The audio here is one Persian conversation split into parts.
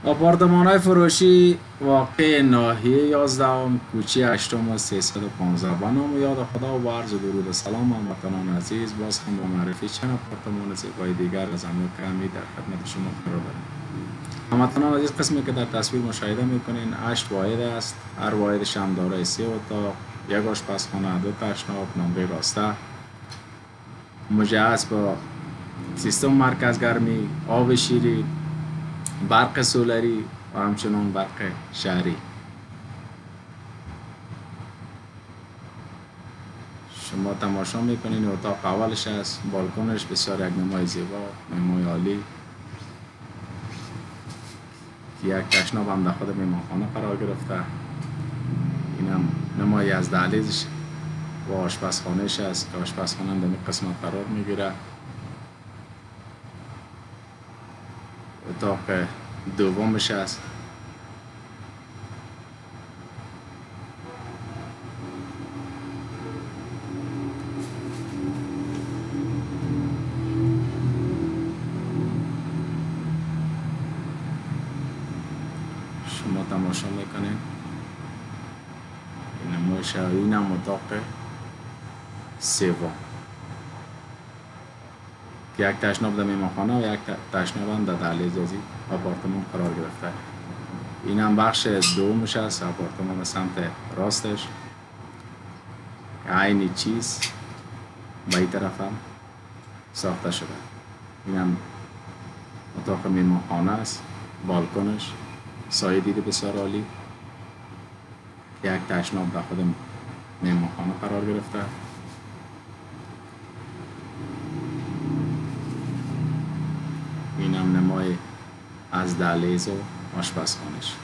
آپارتمان های فروشی واقع ناحیه 11 کوچه 8 و 315 به نام یاد خدا و عرض درود و سلام هموطنان عزیز. باز هم با معرفی چند آپارتمان زیبای دیگر از املاک امی در خدمت شما قرار دارم. هموطنان عزیز، قسمی که در تصویر مشاهده میکنین 8 واحد است. هر واحدش هم دارای 3 اتاق، یک آشپزخانه، 2 تشناب، نمره راسته، مجهز با سیستم مرکز گرمی، آب شیرین، برق سولری و همچنان برق شهری. شما تماشا میکنین اتاق اولش است، بالکنش بسیار یک نمای زیبا، نمای عالی. یک تشناب هم در خود مهمانخانه قرار گرفته. این هم نمایی از دهلیزش و آشپزخانهش است که آشپزخانه هم در این قسمت قرار میگیره. اتاق دومش است. شما تماشا میکنین این نمایش. این هم اتاق سوم که یک تشناب در مهمانخانه و یک تشناب هم در دهلیز از آپارتمان قرار گرفته. این هم بخش دومش است، آپارتمان سمت راستش عین چیز به این طرف هم ساخته شده. این هم اتاق مهمانخانه است، بالکنش سایه دید بسیار عالی. یک تشناب در خود مهمانخانه قرار گرفته. این هم نمای از دهلیز و آشپزخانه‌اش.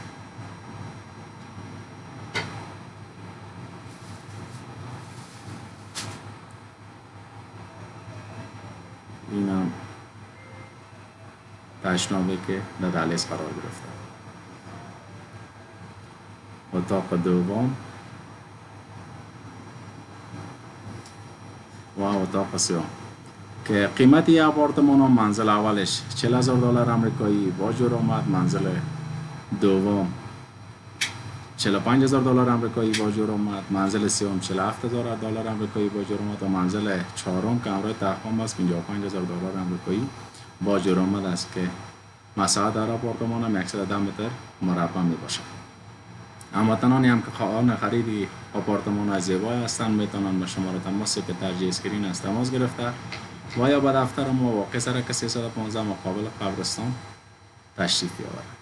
این هم تشنابی که در دهلیز قرار گرفته. اتاق دوم و اتاق سوم که قیمت این آپارتمان و منزل اولش $40,000 آمریکایی با جور آمد، منزل دوم $45,000 آمریکایی با جور آمد، منزل سوم $47,000 آمریکایی با جور آمد و منزل چهارم که همراه تخفیف است $55,000 آمریکایی با جور آمد است که مساحت در آپارتمان هم 110 متر مربع می باشد. هموطنانی هم که خواهان خرید آپارتمان زیبا هستند میتونن به شماره تماس که ترجیح اسکرین است تماس گرفته و یا به دفتر ما واقع سرک 315 مقابل قبرستان تشریف بیاورند.